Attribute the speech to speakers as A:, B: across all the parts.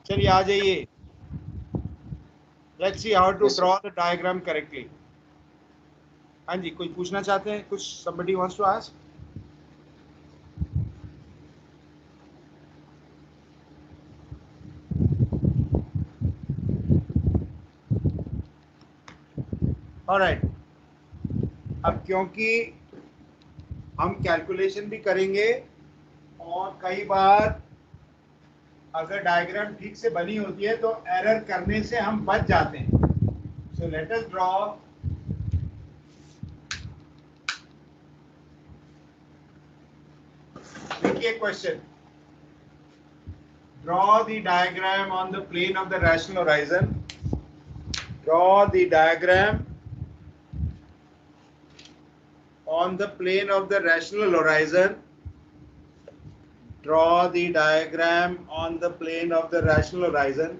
A: चलिए आ जाइए, let's see how to
B: Yes, sir.
A: Draw the diagram correctly. हाँ जी, कोई पूछना चाहते हैं कुछ? somebody wants to ask? Alright, अब क्योंकि हम कैलकुलेशन भी करेंगे और कई बार अगर डायग्राम ठीक से बनी होती है तो एरर करने से हम बच जाते हैं। सो लेट अस ड्रॉ देखिए question, draw the diagram on the plane of the rational horizon. Draw the diagram on the plane of the rational horizon. Draw the diagram on the plane of the rational horizon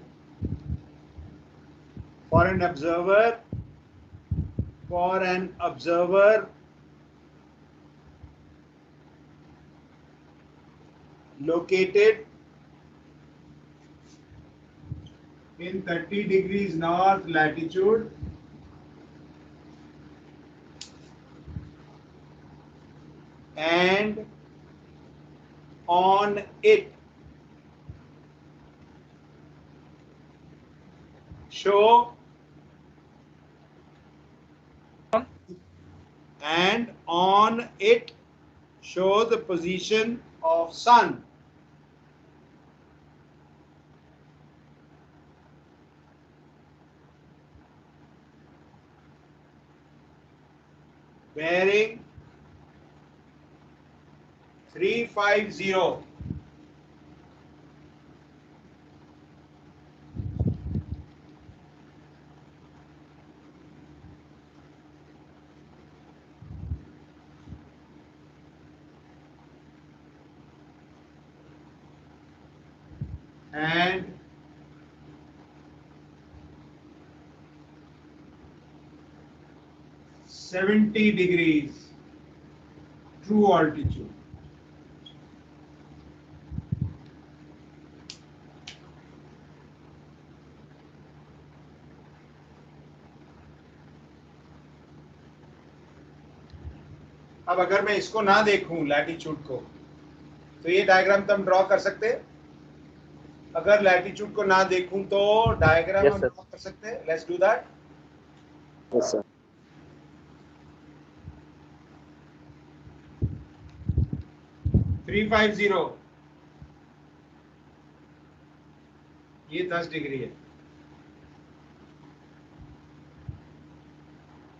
A: for an observer. For an observer located in 30 degrees north latitude and on it show the position of sun. Bearing 350 and 70 degrees true altitude. अब अगर मैं इसको ना देखूं latitude को, तो ये diagram तो हम ड्रॉ कर सकते हैं। अगर लैटिट्यूड को ना देखूं तो डायग्राम
B: Yes,
A: हम
B: sir.
A: ड्रॉ कर सकते हैं। Let's do that.
B: Yes, sir.
A: 350 ये 10 डिग्री है।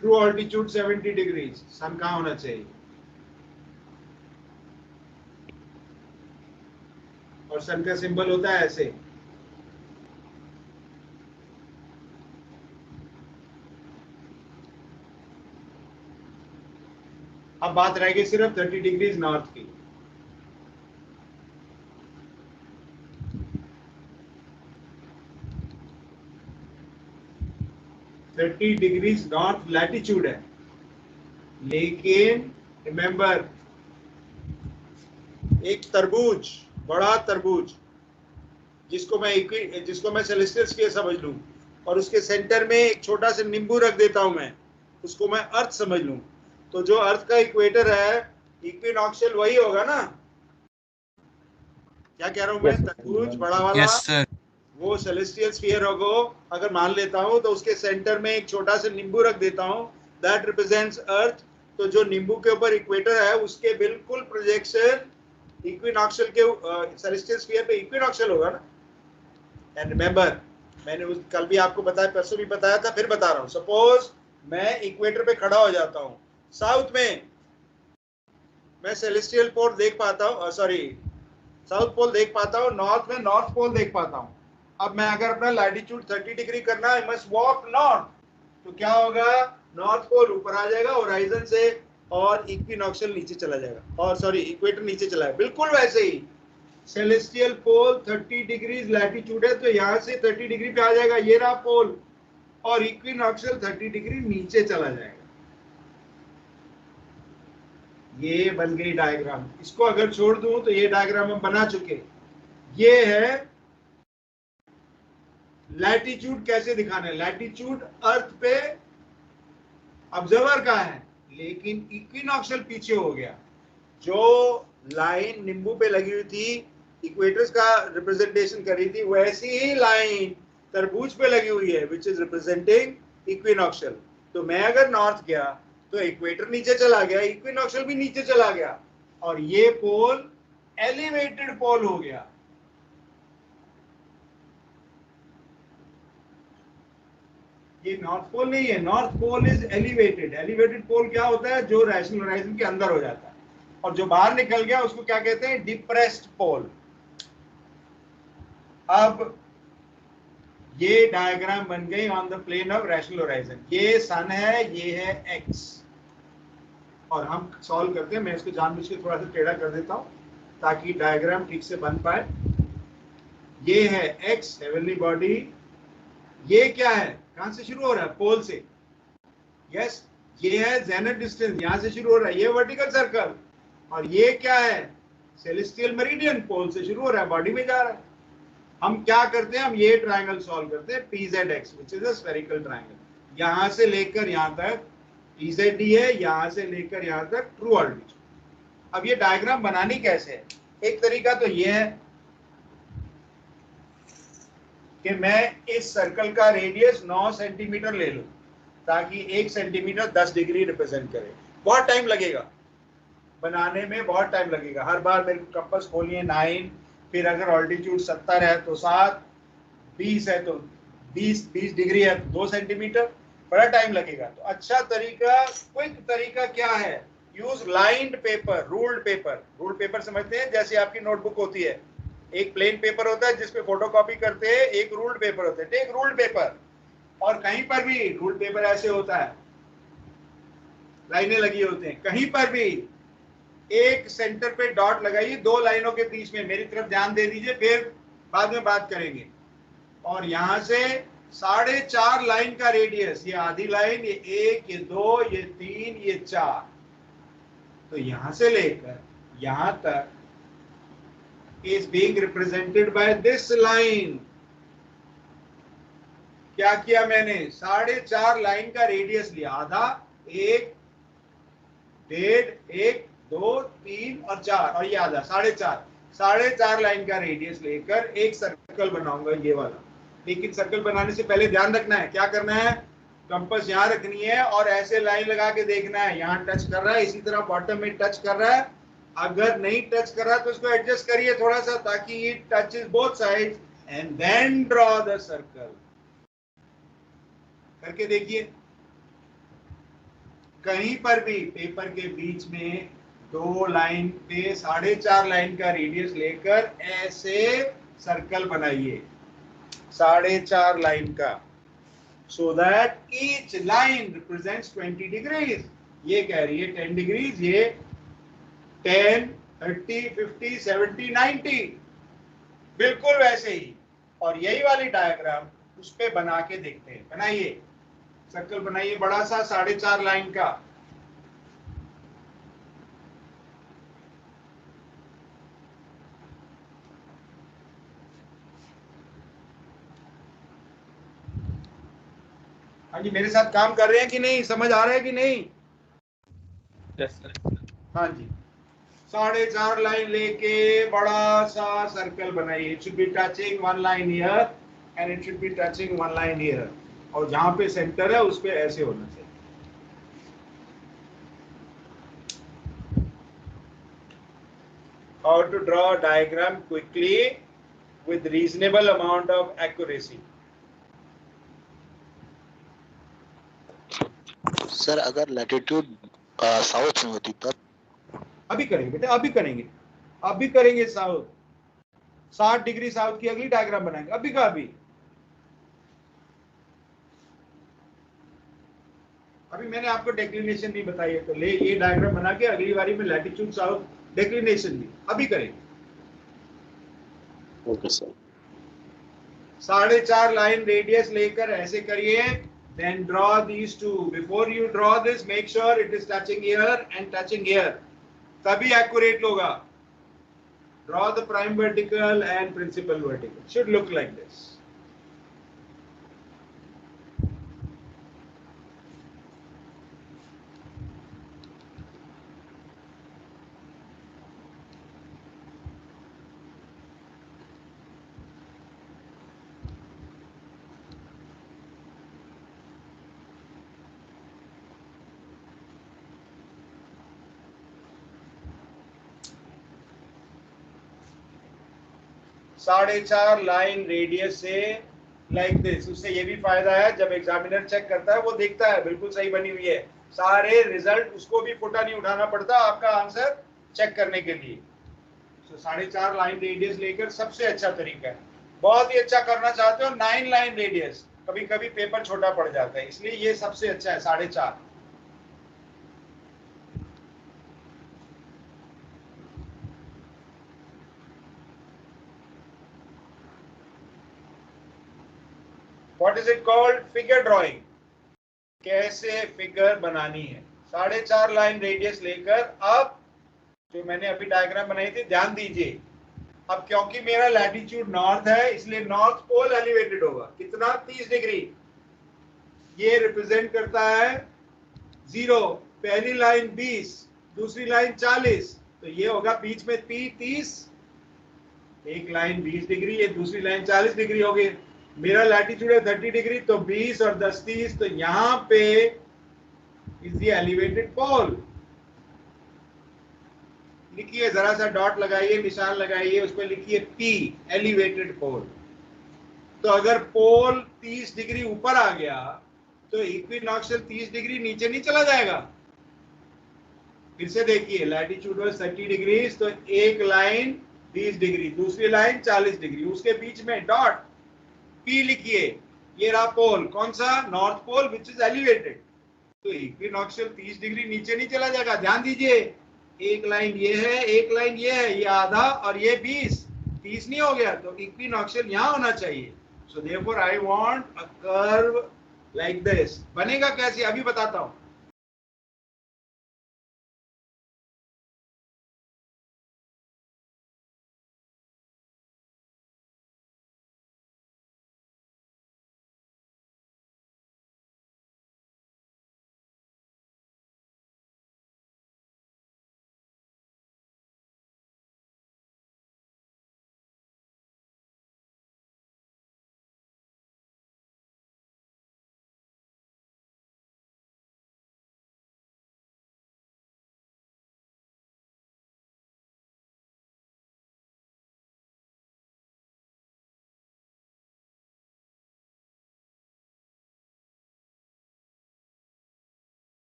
A: True altitude 70 degree. सन कहाँ होना चाहिए? और सन का सिंबल होता है ऐसे। अब बात रह गई सिर्फ 30 डिग्री नॉर्थ की। थर्टी डिग्री नॉर्थ लैटिट्यूड है, लेकिन रिमेंबर एक तरबूज, बड़ा तरबूज जिसको मैं सेलेस्टियल स्फीयर समझ लूं और उसके सेंटर में एक छोटा सा नींबू रख देता हूं, मैं उसको मैं अर्थ समझ लूं, तो जो अर्थ का इक्वेटर है इक्विनॉक्शियल वही होगा ना? क्या कह रहा हूं मैं?
B: Yes, sir.
A: तरबूज बड़ा वाला,
C: यस सर।
A: वो सेलेस्टियल स्फीयर होगा। अगर मान लेता हूं तो उसके सेंटर में एक छोटा सा नींबू रख देता हूं, दैट रिप्रेजेंट्स अर्थ। तो जो नींबू के ऊपर इक्वेटर है उसके बिल्कुल प्रोजेक्शन इक्विनॉक्शियल के सेलेस्टियल स्फीयर पे इक्विनॉक्शियल होगा ना। एंड रिमेंबर, मैंने उस कल भी आपको बताया, परसों भी बताया था, फिर बता रहा हूं। सपोज मैं इक्वेटर पे खड़ा हो जाता हूं, साउथ में मैं सेलेस्टियल पोल देख पाता हूं, सॉरी साउथ पोल देख पाता हूं, नॉर्थ में नॉर्थ पोल देख पाता हूं। अब मैं अगर अपना लैटिट्यूड 30 डिग्री करना, आई मस्ट वॉक नॉर्थ, तो क्या होगा? नॉर्थ पोल ऊपर आ जाएगा होराइजन से और इक्विनॉक्शियल नीचे चला जाएगा, और सॉरी इक्वेटर नीचे चला जाएगा। बिल्कुल वैसे ही सेलेस्टियल पोल 30 डिग्री लैटिट्यूड है, तो यहां से 30 डिग्री पे आ जाएगा, ये रहा पोल, और इक्विनॉक्शियल 30 डिग्री नीचे चला जाएगा। ये बन गई डायग्राम। इसको अगर छोड़ दूं तो ये डायग्राम हम बना चुके। ये है लैटिट्यूड कैसे दिखाना है? लैटिट्यूड अर्थ पे ऑब्जर्वर का है, लेकिन इक्विनॉक्शियल पीछे हो गया। जो लाइन निम्बू पे लगी हुई थी, इक्वेटर्स का रिप्रेजेंटेशन कर रही थी, वैसी ही लाइन तरबूज पे लगी हुई है, विच इज रिप्रेजेंटिंग इक्विनॉक्शियल। तो मैं अगर नॉर्थ गया तो इक्वेटर नीचे चला गया, इक्विनॉक्शियल भी नीचे चला गया, और ये पोल एलिवेटेड पोल हो गया। ये नॉर्थ पोल नहीं है, north pole is elevated. Elevated pole क्या होता है? जो रैशनल होराइजन के अंदर हो जाता है, और जो बाहर निकल गया उसको क्या कहते हैं? Depressed pole. अब ये डायग्राम बन गई on the plane of rational horizon. ये सन है, ये है एक्स, और हम सॉल्व करते हैं। मैं इसको जानबूझ के थोड़ा सा टेढ़ा कर देता हूं ताकि डायग्राम ठीक से बन पाए। ये है एक्स, हेवनली बॉडी। ये क्या है? कहां से शुरू हो रहा है? पोल से। यस, ये है जेनथ डिस्टेंस, यहां से शुरू हो रहा है, ये वर्टिकल सर्कल। और ये क्या है? सेलेस्टियल मेरिडियन, पोल से शुरू हो रहा है, बॉडी में जा रहा है। हम क्या करते हैं? हम ये ट्रायंगल सॉल्व करते हैं, PZX which is a spherical triangle. यहां से लेकर यहां तक PZD है, यहां से लेकर यहां तक ट्रू ऑल्टीट्यूड। अब ये डायग्राम बनानी कैसे है? एक तरीका तो ये है कि मैं इस सर्कल का रेडियस 9 सेंटीमीटर ले लूं, ताकि 1 सेंटीमीटर 10 डिग्री रिप्रेजेंट करे। बहुत टाइम लगेगा बनाने में, बहुत टाइम लगेगा। हर बार मेरे को कंपास खोलिए 9, फिर अगर ऑल्टीट्यूड 70 है तो 7, 20 है तो 20 डिग्री है तो 2 सेंटीमीटर, बड़ा टाइम लगेगा। तो अच्छा तरीका, क्विक तरीका क्या है? Use lined paper, ruled paper. Ruled paper समझते हैं? जैसे आपकी नोटबुक होती है, एक प्लेन पेपर होता है जिसपे फोटोकॉपी करते हैं, एक रूल्ड पेपर होता है। टेक रूल्ड पेपर, और कहीं पर भी रूल्ड पेपर ऐसे होता है, लाइनें लगी होती हैं, कहीं पर भी एक सेंटर पे डॉट लगाइए, 2 लाइनों के बीच में। मेरी तरफ ध्यान दे दीजिए, फिर बाद में बात करेंगे। और यहां से 4.5 लाइन का रेडियस, ये आधी लाइन, ये 1, ये 2, ये 3, ये 4, तो यहां से लेकर यहां तक is being represented by this line। क्या किया मैंने? 4.5 लाइन का रेडियस लिया, आधा, 1, 1.5, 1, 2, 3 और 4, और ये आधा, 4.5 लाइन का रेडियस लेकर एक सर्कल बनाऊंगा, ये वाला। लेकिन सर्कल बनाने से पहले ध्यान रखना है, क्या करना है? कंपास यहाँ रखनी है और ऐसे लाइन लगा के देखना है, यहाँ टच कर रहा है, इसी तरह बॉटम में टच कर रहा है। अगर नहीं टच कर रहा तो इसको एडजस्ट करिए थोड़ा सा, ताकि it touches both sides, and then draw the circle. करके देखिए, कहीं पर भी पेपर के बीच में 2 लाइन पे 4.5 लाइन का रेडियस लेकर ऐसे सर्कल बनाइए, 4.5 लाइन का, so that each line represents 20 degrees। ये कह रही है 10 डिग्रीज, ये 10, 30, 50, 70, 90, बिल्कुल वैसे ही। और यही वाली डायग्राम उस पे बना के देखते हैं। बनाइए, सर्कल बनाइए बड़ा सा 4.5 लाइन का। हाँ जी, मेरे साथ काम कर रहे हैं कि नहीं? समझ आ रहा है कि नहीं? हाँ जी, 4.5 लाइन लेके बड़ा सा सर्कल बनाइए। It should be touching 1 line here and it should be touching 1 line here, और जहां पे सेंटर है उस पे ऐसे होना चाहिए। How to draw a diagram quickly with reasonable amount of accuracy।
B: Sir अगर लैटिट्यूड साउथ में होती तब?
A: अभी करेंगे बेटा, अभी करेंगे, अभी करेंगे। साउथ 60 डिग्री साउथ की अगली डायग्राम बनाएंगे, अभी का अभी। अभी मैंने आपको डेक्लिनेशन नहीं बताई है, तो ले ये डायग्राम बना के अगली बारी में लैटिट्यूड साउथ डेक्लिनेशन भी अभी करेंगे।
B: Okay sir.
A: 4.5 लाइन रेडियस लेकर ऐसे करिए, then draw these two। before you draw this make sure it is touching here and touching here, तभी accurate होगा। draw the prime vertical and principal vertical, should look like this। 4.5 line radius से like this. उससे ये भी फायदा है, जब examiner check करता है वो देखता है बिल्कुल सही बनी हुई है, सारे रिजल्ट उसको भी फोटा नहीं उठाना पड़ता आपका आंसर चेक करने के लिए। तो 4.5 लाइन रेडियस लेकर सबसे अच्छा तरीका है। बहुत ही अच्छा करना चाहते हो 9 लाइन रेडियस, कभी कभी पेपर छोटा पड़ जाता है, इसलिए ये सबसे अच्छा है 4.5। What is it called? Figure drawing. कैसे फिगर बनानी है। 4.5 लाइन रेडियस लेकर अब जो मैंने अभी डायग्राम बनाई थी ध्यान दीजिए। अब क्योंकि मेरा लैटिट्यूड नॉर्थ है इसलिए नॉर्थ पोल एलिवेटेड होगा कितना, 30 डिग्री। ये रिप्रेजेंट करता है 0, पहली लाइन 20, दूसरी लाइन 40, तो ये होगा बीच में P 30, एक लाइन 20 डिग्री, ये दूसरी लाइन 40 डिग्री होगी। मेरा लैटिट्यूड है 30 डिग्री, तो 20 और 10 30, तो यहां पे इज द एलिवेटेड पोल। लिखिए, जरा सा डॉट लगाइए, निशान लगाइए, उस पर लिखिए P, एलिवेटेड पोल। तो अगर पोल 30 डिग्री ऊपर आ गया तो इक्विनॉक्शियल 30 डिग्री नीचे नहीं चला जाएगा। फिर से देखिए, लैटिट्यूड वाज 30 डिग्री, तो एक लाइन 20 डिग्री, दूसरी लाइन 40 डिग्री, उसके बीच में डॉट P लिखिए। ये रहा पोल, कौन सा? North pole which is elevated. तो इक्विनॉक्शियल 30 डिग्री नीचे नहीं चला जाएगा। ध्यान दीजिए, एक लाइन ये है, एक लाइन ये है, ये आधा और ये 20, 30 नहीं हो गया, तो इक्विनॉक्शियल यहां होना चाहिए। So therefore I want a curve like this. बनेगा कैसे अभी बताता हूं।